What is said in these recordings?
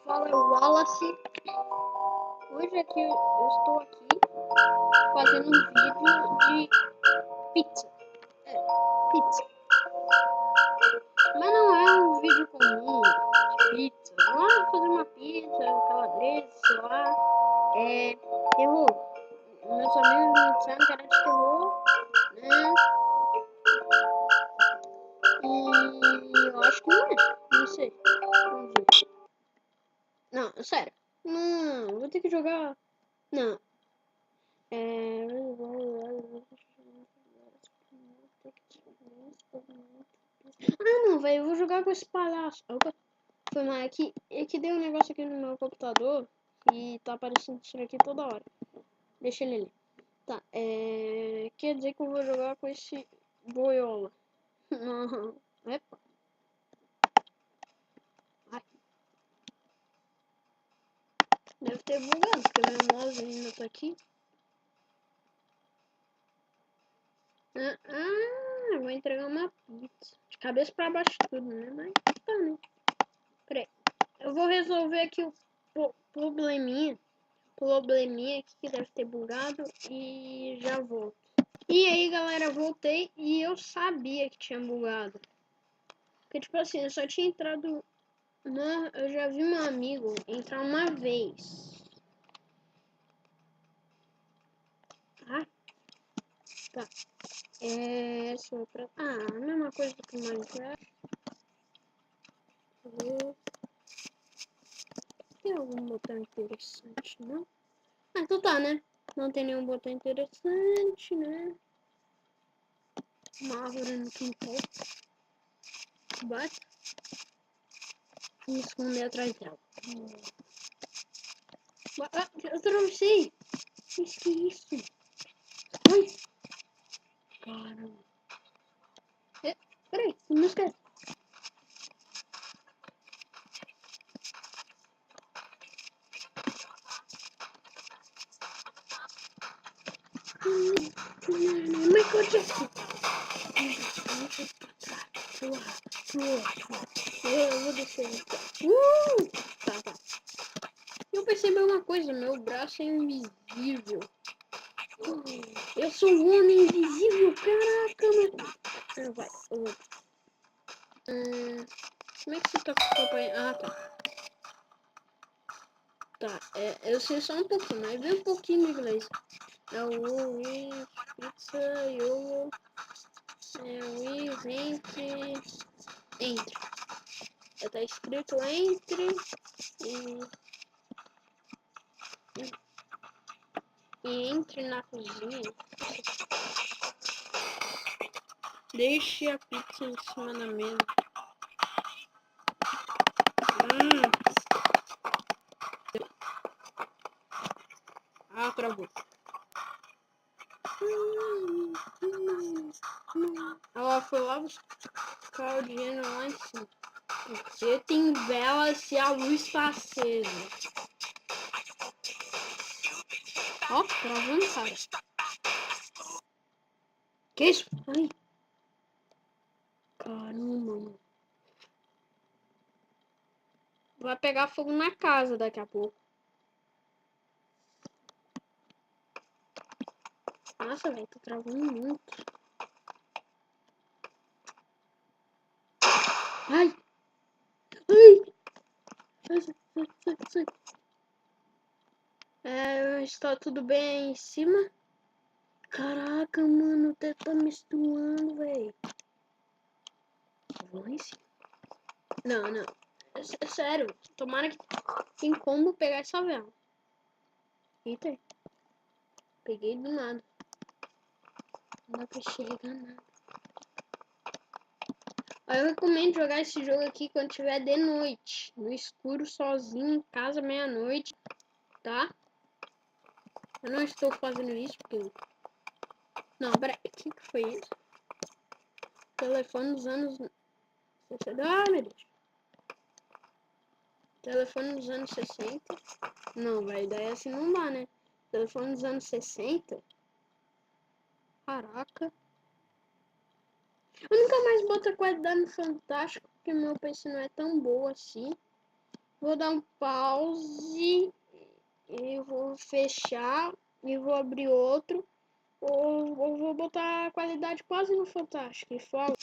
fala é o Wallace. Hoje aqui eu estou aqui fazendo um vídeo de pizza. Pizza. Mas não é um vídeo comum de pizza. Não é fazer uma pizza, calabresa, sei lá. É terror. Meus amigos me disseram que era de terror, né? E eu acho que não é. Não sei. Vamos ver. Não, sério. Não, vou ter que jogar. Não. Ah, não, velho. Eu vou jogar com esse palhaço. Opa. Foi mal. É que deu um negócio aqui no meu computador. E tá aparecendo isso aqui toda hora. Deixa ele ali. Tá, quer dizer que eu vou jogar com esse boiola. Não. Epa. Ai. Deve ter bugado, porque meu mouse ainda tá aqui. Eu vou entregar uma pizza. De cabeça pra baixo tudo, né? Mas tá, né? Peraí. Eu vou resolver aqui o probleminha aqui que deve ter bugado e já volto. E aí, galera, voltei e eu sabia que tinha bugado. Porque, tipo assim, eu só tinha entrado... Eu já vi meu amigo entrar uma vez. Ah, tá. Só pra... a mesma coisa que o Minecraft. Tem algum botão interessante, não? Ah, então tá, né? Não tem nenhum botão interessante, né? Uma árvore no quintal. Bate. E esconder atrás dela. Eu atravessei! Que isso? Ai! Caramba! Peraí, que música é? Michael Jackson! Eu vou descer. Tá. Eu percebi uma coisa, meu braço é invisível. Eu sou um homem invisível, caraca, mano. Vai, eu vou. Como é que você tá acompanhando? Ah, tá. Tá, eu sei só um pouquinho, mas bem um pouquinho de inglês. É o pizza, eu... entre. Tá escrito entre e entre na cozinha. Deixe a pizza em cima da mesa. Travou. Ela foi lá buscar o dinheiro lá em cima. Porque tem vela se a luz está acesa. Ó, travando, cara. Que isso? Ai. Caramba, mano. Vai pegar fogo na casa daqui a pouco. Nossa, velho, tô travando muito. Ai! Sai. Está tudo bem aí em cima? Caraca, mano, até tá misturando, velho. Vou em cima. Não. É sério, tomara que tem como pegar essa vela. Eita. Peguei do nada. Não dá pra enxergar nada. Eu recomendo jogar esse jogo aqui quando tiver de noite. No escuro, sozinho, em casa, meia-noite. Tá? Eu não estou fazendo isso porque... Não, peraí. O que foi isso? Telefone dos anos... Ah, meu Deus. Telefone dos anos 60. Não, vai daí assim não dá, né? Telefone dos anos 60. Caraca. Eu nunca mais boto a qualidade no Fantástico, porque meu PC não é tão boa assim. Vou dar um pause e vou fechar e vou abrir outro. Ou vou botar a qualidade quase no Fantástico.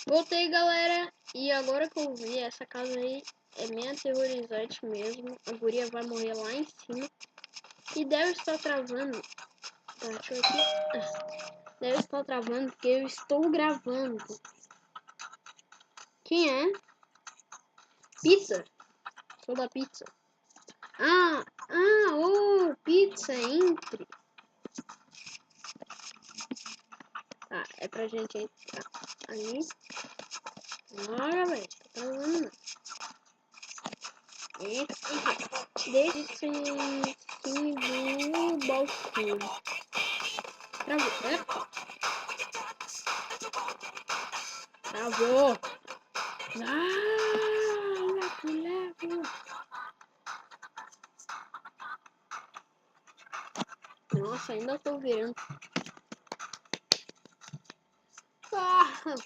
Voltei, galera. E agora que eu vi, essa casa aí é meio aterrorizante mesmo. A guria vai morrer lá em cima. E deve estar travando. Tá, deixa eu aqui. Deve estar travando porque eu estou gravando. Quem é? Pizza? Sou da pizza. Oh, pizza, entre. Tá, é pra gente entrar ali. Bora, velho. Tá travando, não. Desde em cima do balcão. Travou. Epa. Travou. Levo. Nossa, ainda tô virando.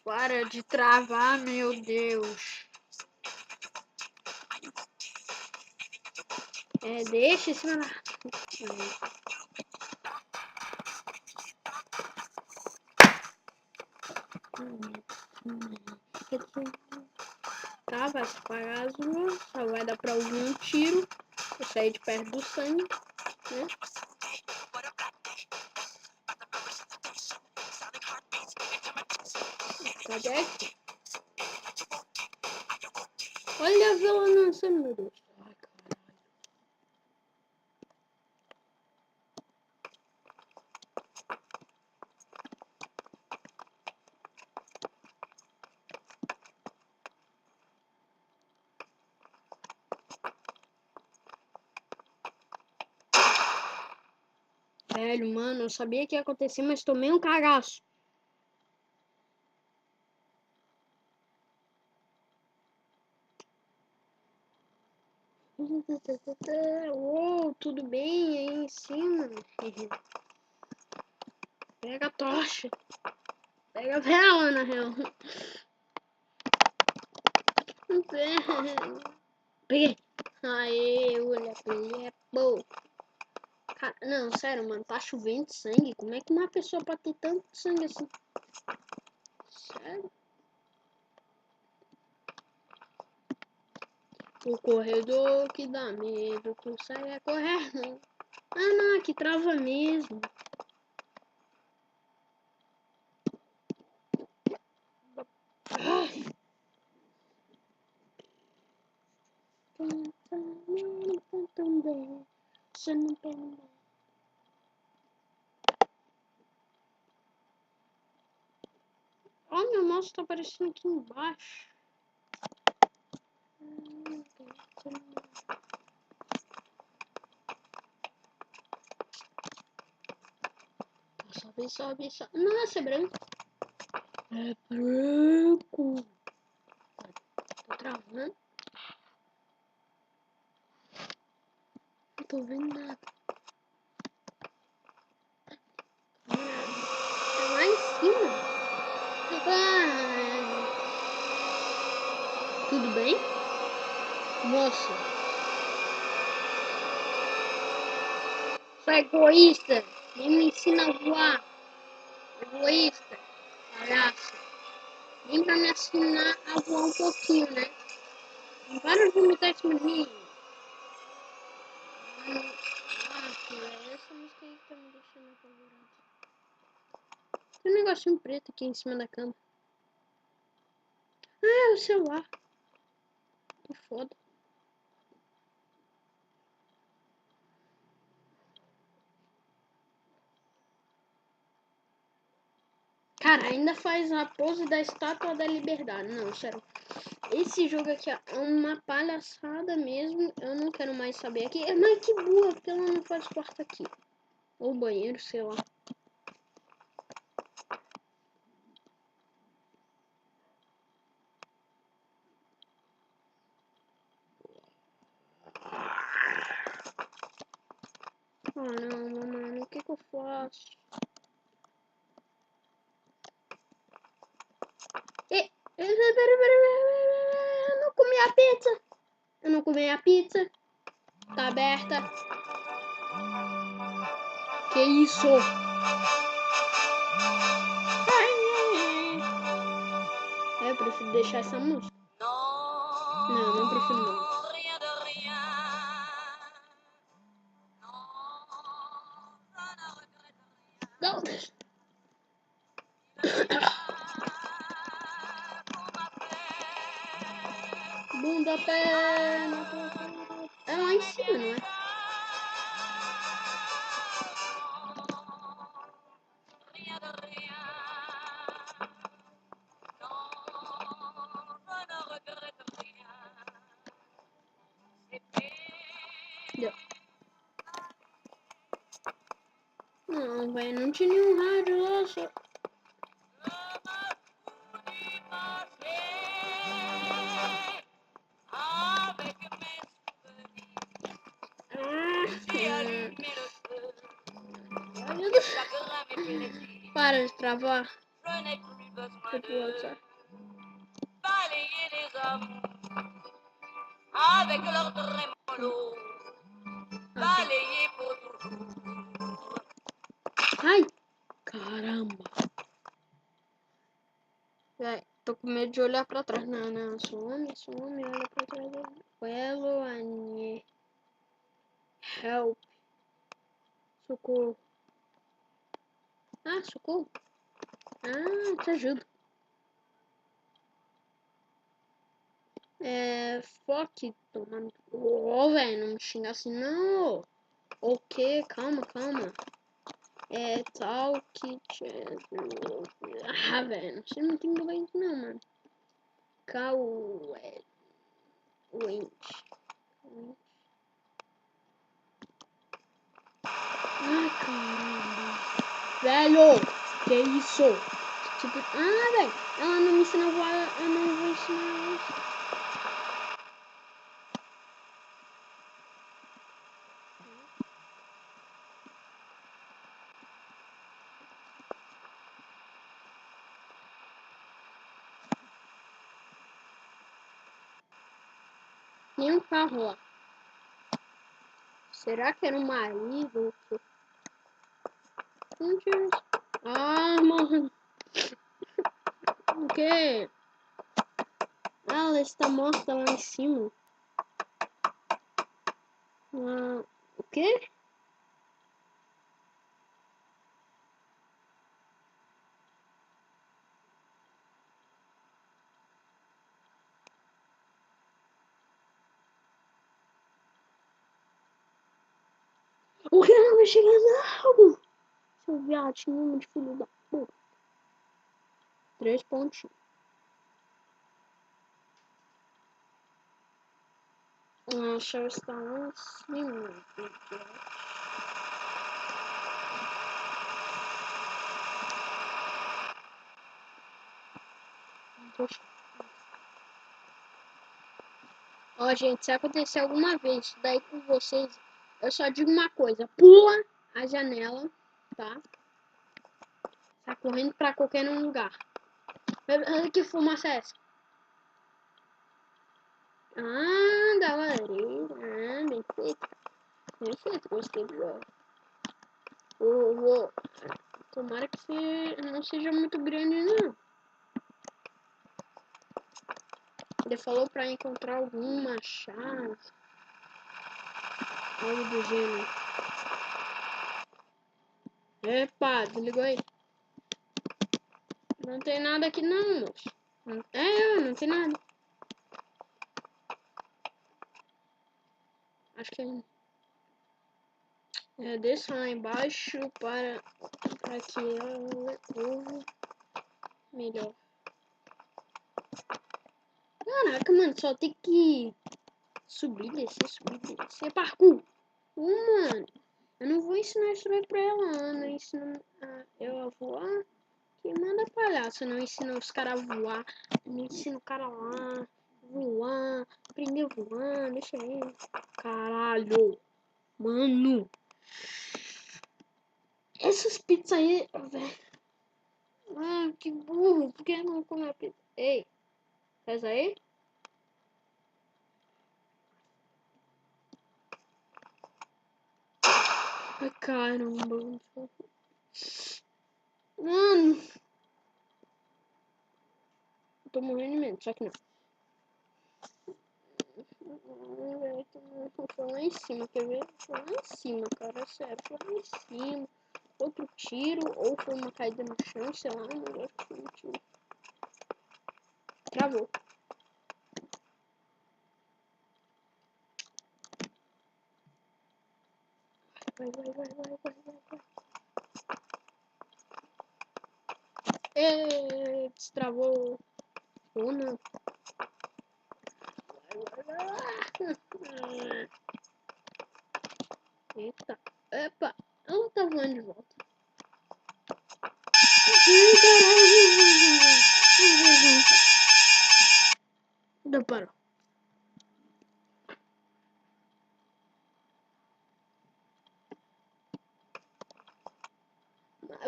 Para de travar, meu Deus. Deixa esse cima da... Tá, vai se apagar azul, só vai dar pra ouvir um tiro. Eu sair de perto do sangue, né? Cadê aqui? Olha a vela lançando, meu Deus. Ai, caralho. Velho, mano, eu sabia que ia acontecer, mas tomei um cagaço. Uou, tudo bem aí em cima? Pega a tocha. Pega a vela, na real. Peguei. Aê, olha, peguei. Boa. Não, sério, mano, tá chovendo sangue. Como é que uma pessoa pode ter tanto sangue assim? Sério? O corredor que dá medo, tu sai a correr. Ah, não, aqui trava mesmo. Ó, meu mouse tá aparecendo aqui embaixo. Sobe. Nossa, é branco. É branco. Tô travando. Não tô vendo nada. Tá lá em cima. Tudo bem? Moça. Sua egoísta. Nem me ensina a voar. Egoísta. Palhaço. Vem pra me ensinar a voar um pouquinho, né? Não para de vomitar em cima de mim. Essa música aí que tá me deixando apavorado. Tem um negocinho preto aqui em cima da cama. Ah, é o celular. Que foda. Cara, ainda faz a pose da Estátua da Liberdade. Não, sério. Esse jogo aqui é uma palhaçada mesmo. Eu não quero mais saber aqui. Mas que burra, porque ela não faz quarto aqui. Ou banheiro, sei lá. Ah, não, mano. O que eu faço? Pera. Eu não comi a pizza. Eu não comi a pizza. Tá aberta. Que isso? Eu prefiro deixar essa música. Não, não prefiro não. Não. Bunda, perna. É lá em cima, não é? Não, velho, não tinha nenhum rádio lá, só... Para de travar. Balayer les hommes avec leur trémolo, balayer pour toujours. Ai, caramba. Véi, tô com medo de olhar pra trás. Não, não, some, olha pra trás. Hello, Annie. Help. Socorro. Ah, socorro. Ah, te ajudo. Fuck, tomando. Ô, velho, não me xinga assim, não. Ok, calma. Talk. Ah, velho, não sei muito inglês, não, mano. Cauê. Winch. Ai, caramba. Velho, que isso? Tipo, velho, ela não me ensina a voar, eu não vou ensinar isso. Tem um carro lá. Será que era um marido? Não tinha isso. Ah, mano. O quê? Ah, ela está morta lá em cima. Ah, o quê? O que ela vai chegar não? Seu viadinho de filho da puta. 3 pontinhos. A chave está lá em cima. Ó, gente, se acontecer alguma vez isso daí com vocês, eu só digo uma coisa. Pula a janela, tá? Sai correndo pra qualquer lugar. Olha que fumaça é essa? Ah, da lareira. Ah, bem feito. Bem feito, gostei do jogo. Tomara que não seja muito grande, não. Ele falou pra encontrar alguma chave. Algo do gênero. Epa, desligou aí. Não tem nada aqui não, moço. Não tem nada. Acho que desça lá embaixo para que ela ouve melhor. Caraca, mano, só tem que subir, descer. Parkour. Mano, eu não vou ensinar isso aí pra ela, Ana. Ensina ela a voar. Que manda palhaço, não ensina os caras a voar. Não ensina o cara lá voar. Aprender a voar, deixa aí. Caralho. Mano. Essas pizzas aí, velho. Que burro. Por que não come a pizza? Ei, faz aí? Ai, caramba. Mano. Eu tô morrendo de medo, só que não. Foi lá em cima, quer ver? Foi lá em cima, cara. Sério, foi lá em cima. Outro tiro, ou foi uma caída no chão, sei lá, um negócio. Travou. Vai. Destravou. Ou não. Vai. Eita. Epa. Ela tá voando de volta. Não parou.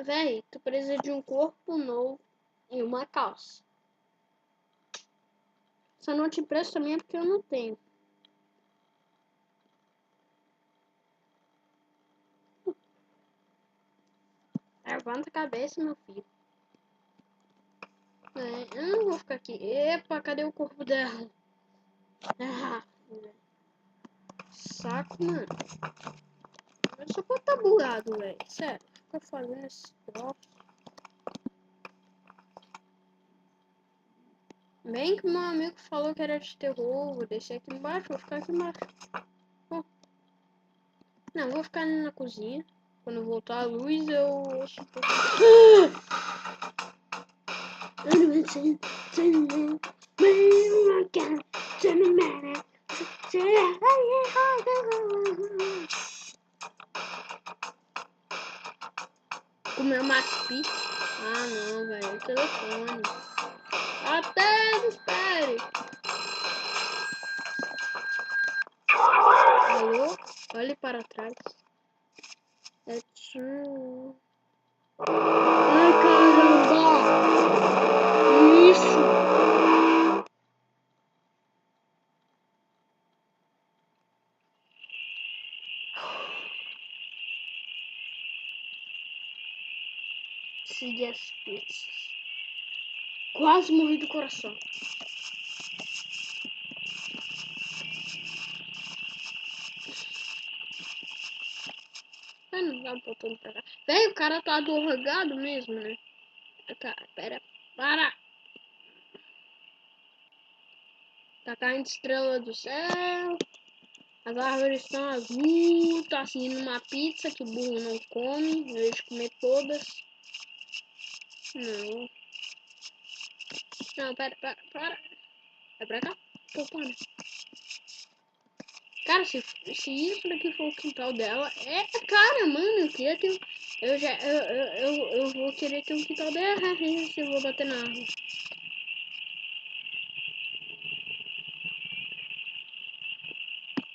Véi, tu precisa de um corpo novo e uma calça. Se eu não te empresto também é porque eu não tenho. Levanta a cabeça, meu filho. É, eu não vou ficar aqui. Epa, cadê o corpo dela? Ah, saco, mano. Eu só pode estar bugado, velho. Sério, fica fazendo esse troço. Bem que meu amigo falou que era de terror. Vou descer aqui embaixo, vou ficar aqui embaixo. Oh. Não, vou ficar na cozinha. Quando voltar a luz, eu ouço um pouco. Comer mais pizza? Ah, não, velho. Telefone. Até espere. Alô? Olhe para trás. É tio. Ai, caramba! Isso! Siga as pizzas. Quase morri do coração. Ah, não dá botando pra cá. Véi, o cara tá adorgado mesmo, né? Cara, pera. Para! Tá caindo estrela do céu. As árvores estão azul. Tá seguindo uma pizza que o burro não come. Em vez de comer todas. Não. Não, pera. É pra cá? Pô, para. Cara, se isso daqui for o quintal dela, cara, mano, eu queria ter. Eu vou querer ter um quintal dela se eu vou bater na árvore.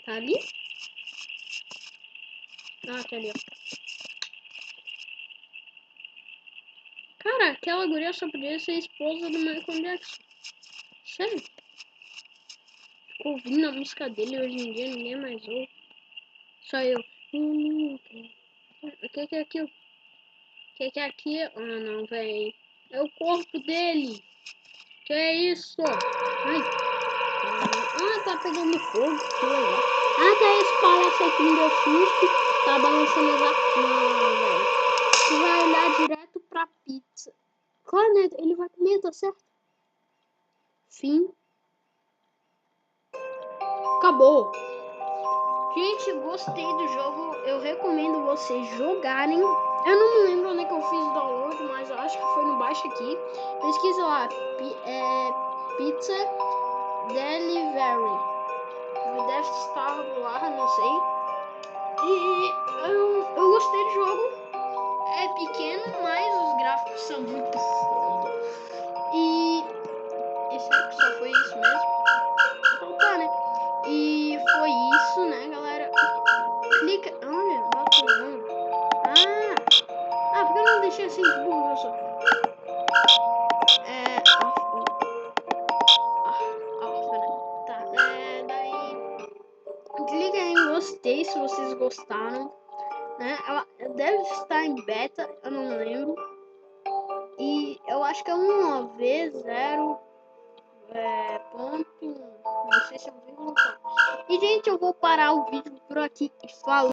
Tá ali? Ah, tá ali, ó. Cara, aquela guria só podia ser esposa do Michael Jackson. Sério? Ficou ouvindo a música dele hoje em dia, ninguém mais ouve. Só eu. O que é aquilo? O que é aquilo? Ah, não, velho. É o corpo dele. Que é isso? Ai. Ah, tá pegando fogo. Que legal. Ah, tá esse palhaço aí que me deu susto. Tá balançando as armas. Não, velho. Tu vai olhar direto pra pizza. Claro, né? Ele vai comer, tá certo? Fim. Acabou. Gente, gostei do jogo. Eu recomendo vocês jogarem. Eu não me lembro onde é que eu fiz o download, mas eu acho que foi no baixo aqui. Pesquisa lá. Pizza Delivery. Deve estar lá, não sei. E eu gostei do jogo. É pequeno, mas os gráficos são muito foda. E será que só foi isso mesmo? Então tá, né? E foi isso, né, galera? Clica. Olha, botão. Porque eu não deixei assim de burro, eu só. Tá, daí. Clica em gostei se vocês gostaram. né? Ela deve estar em beta, eu não lembro. E eu acho que é um OV0 ponto, não sei se é um vírgula ou ponto. E gente, eu vou parar o vídeo por aqui e falou.